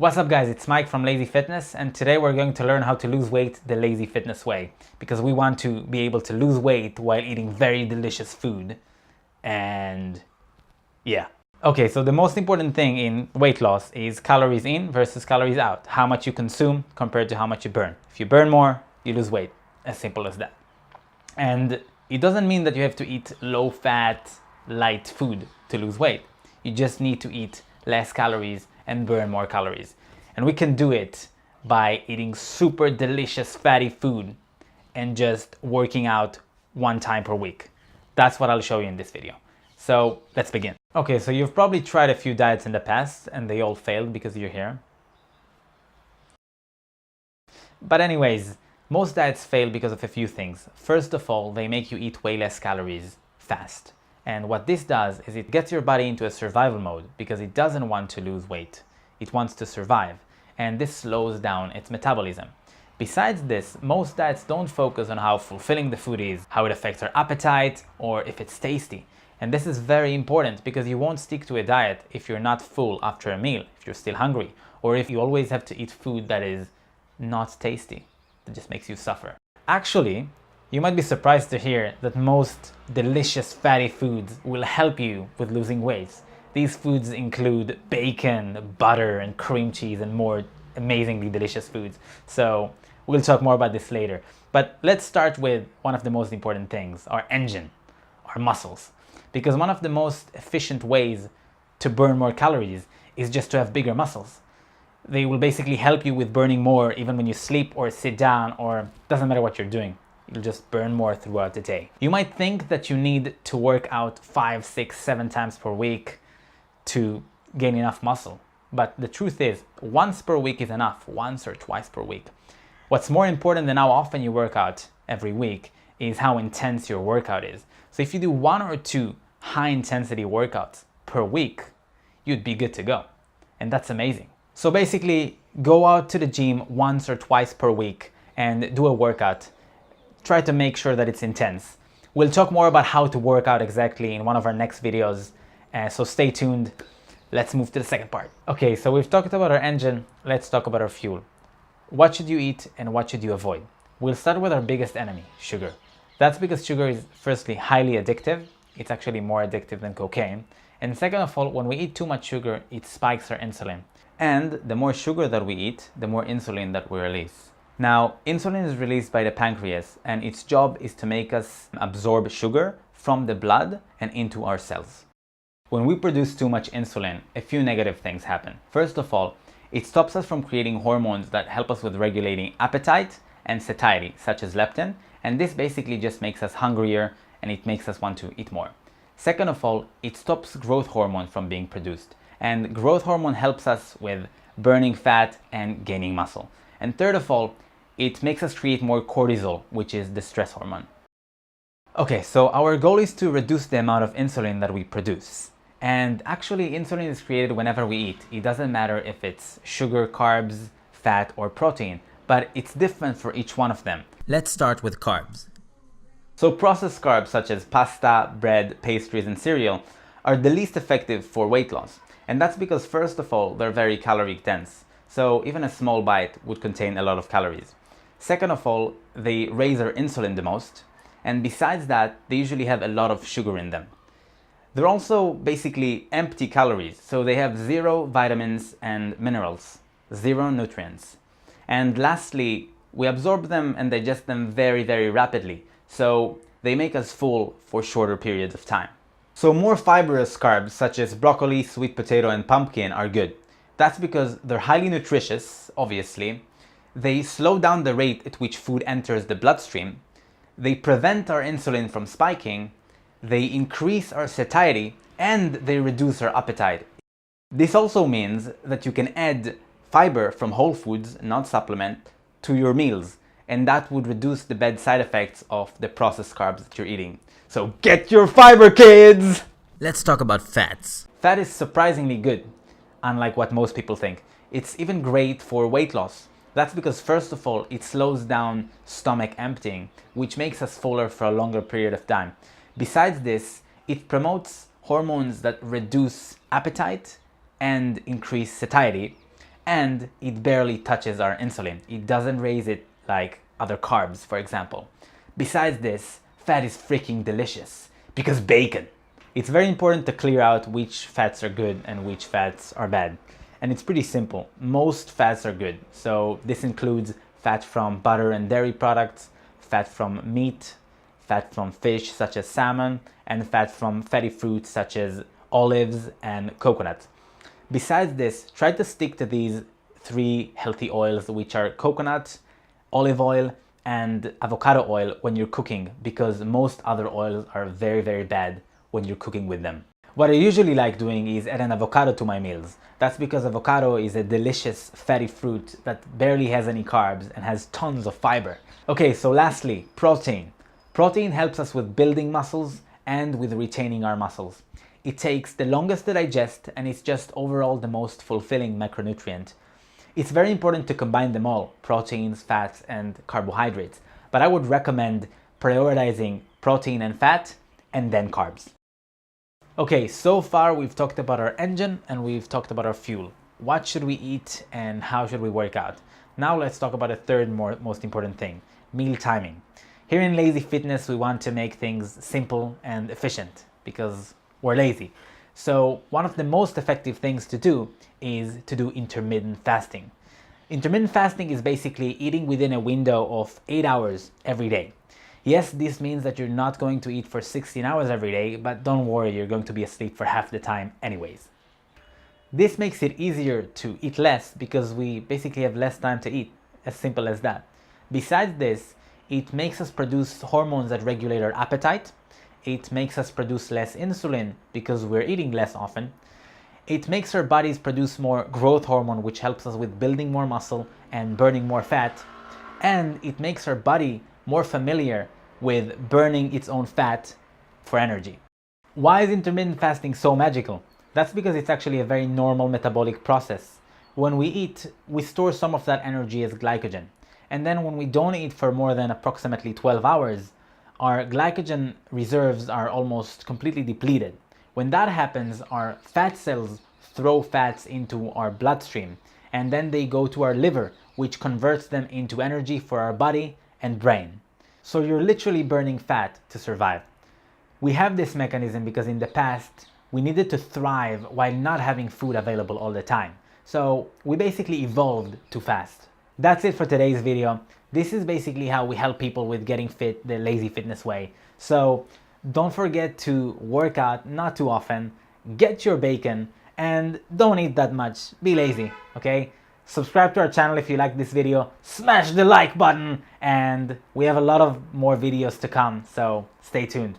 What's up guys, it's Mike from Lazy Fitness, and today we're going to learn how to lose weight the Lazy Fitness way, because we want to be able to lose weight while eating very delicious food. And yeah. Okay, so the most important thing in weight loss is calories in versus calories out. How much you consume compared to how much you burn. If you burn more, you lose weight. As simple as that. And it doesn't mean that you have to eat low-fat, light food to lose weight. You just need to eat less calories and burn more calories. And we can do it by eating super delicious fatty food and just working out 1 time per week. That's what I'll show you in this video. So let's begin. Okay, so you've probably tried a few diets in the past and they all failed because you're here. But anyways, most diets fail because of a few things. First of all, they make you eat way less calories fast. And what this does is it gets your body into a survival mode because it doesn't want to lose weight. It wants to survive. And this slows down its metabolism. Besides this, most diets don't focus on how fulfilling the food is, how it affects our appetite, or if it's tasty. And this is very important because you won't stick to a diet if you're not full after a meal, if you're still hungry, or if you always have to eat food that is not tasty, that just makes you suffer. Actually, you might be surprised to hear that most delicious fatty foods will help you with losing weight. These foods include bacon, butter, and cream cheese, and more amazingly delicious foods. So we'll talk more about this later. But let's start with one of the most important things, our engine, our muscles. Because one of the most efficient ways to burn more calories is just to have bigger muscles. They will basically help you with burning more even when you sleep or sit down, or doesn't matter what you're doing. You'll just burn more throughout the day. You might think that you need to work out 5, 6, 7 times per week to gain enough muscle. But the truth is, once per week is enough, once or twice per week. What's more important than how often you work out every week is how intense your workout is. So if you do 1 or 2 high intensity workouts per week, you'd be good to go. And that's amazing. So basically, go out to the gym once or twice per week and do a workout. Try to make sure that it's intense. We'll talk more about how to work out exactly in one of our next videos, so stay tuned. Let's move to the second part. Okay, so we've talked about our engine, let's talk about our fuel. What should you eat and what should you avoid? We'll start with our biggest enemy, sugar. That's because sugar is firstly highly addictive. It's actually more addictive than cocaine. And second of all, when we eat too much sugar, it spikes our insulin. And the more sugar that we eat, the more insulin that we release. Now, insulin is released by the pancreas, and its job is to make us absorb sugar from the blood and into our cells. When we produce too much insulin, a few negative things happen. First of all, it stops us from creating hormones that help us with regulating appetite and satiety, such as leptin, and this basically just makes us hungrier and it makes us want to eat more. Second of all, it stops growth hormone from being produced, and growth hormone helps us with burning fat and gaining muscle. And third of all, it makes us create more cortisol, which is the stress hormone. Okay, so our goal is to reduce the amount of insulin that we produce. And actually, insulin is created whenever we eat. It doesn't matter if it's sugar, carbs, fat, or protein, but it's different for each one of them. Let's start with carbs. So processed carbs such as pasta, bread, pastries, and cereal are the least effective for weight loss. And that's because first of all, they're very calorie dense. So even a small bite would contain a lot of calories. Second of all, they raise our insulin the most. And besides that, they usually have a lot of sugar in them. They're also basically empty calories, so they have 0 vitamins and minerals, 0 nutrients. And lastly, we absorb them and digest them very, very rapidly, so they make us full for shorter periods of time. So more fibrous carbs such as broccoli, sweet potato, and pumpkin are good. That's because they're highly nutritious, obviously. They slow down the rate at which food enters the bloodstream. They prevent our insulin from spiking. They increase our satiety, and they reduce our appetite. This also means that you can add fiber from whole foods, not supplement, to your meals, and that would reduce the bad side effects of the processed carbs that you're eating. So get your fiber, kids! Let's talk about fats. Fat is surprisingly good, unlike what most people think. It's even great for weight loss. That's because first of all, it slows down stomach emptying, which makes us fuller for a longer period of time. Besides this, it promotes hormones that reduce appetite and increase satiety, and it barely touches our insulin. It doesn't raise it like other carbs, for example. Besides this, fat is freaking delicious because bacon. It's very important to clear out which fats are good and which fats are bad. And it's pretty simple. Most fats are good. So this includes fat from butter and dairy products, fat from meat, fat from fish such as salmon, and fat from fatty fruits such as olives and coconut. Besides this, try to stick to these 3 healthy oils, which are coconut, olive oil, and avocado oil when you're cooking, because most other oils are very, very bad when you're cooking with them. What I usually like doing is add an avocado to my meals. That's because avocado is a delicious fatty fruit that barely has any carbs and has tons of fiber. Okay, so lastly, protein. Protein helps us with building muscles and with retaining our muscles. It takes the longest to digest and it's just overall the most fulfilling macronutrient. It's very important to combine them all, proteins, fats, and carbohydrates, but I would recommend prioritizing protein and fat and then carbs. Okay, so far we've talked about our engine and we've talked about our fuel. What should we eat and how should we work out? Now let's talk about a third most important thing, meal timing. Here in Lazy Fitness, we want to make things simple and efficient because we're lazy. So one of the most effective things to do is to do intermittent fasting. Intermittent fasting is basically eating within a window of 8 hours every day. Yes, this means that you're not going to eat for 16 hours every day, but don't worry, you're going to be asleep for half the time anyways. This makes it easier to eat less because we basically have less time to eat, as simple as that. Besides this, it makes us produce hormones that regulate our appetite. It makes us produce less insulin because we're eating less often. It makes our bodies produce more growth hormone, which helps us with building more muscle and burning more fat. And it makes our body more familiar with burning its own fat for energy. Why is intermittent fasting so magical? That's because it's actually a very normal metabolic process. When we eat, we store some of that energy as glycogen. And then when we don't eat for more than approximately 12 hours, our glycogen reserves are almost completely depleted. When that happens, our fat cells throw fats into our bloodstream, and then they go to our liver, which converts them into energy for our body and brain. So you're literally burning fat to survive. We have this mechanism because in the past, we needed to thrive while not having food available all the time. So we basically evolved to fast. That's it for today's video. This is basically how we help people with getting fit the Lazy Fitness way. So don't forget to work out not too often, get your bacon, and don't eat that much. Be lazy, okay? Subscribe to our channel if you like this video, smash the like button, and we have a lot of more videos to come, so stay tuned.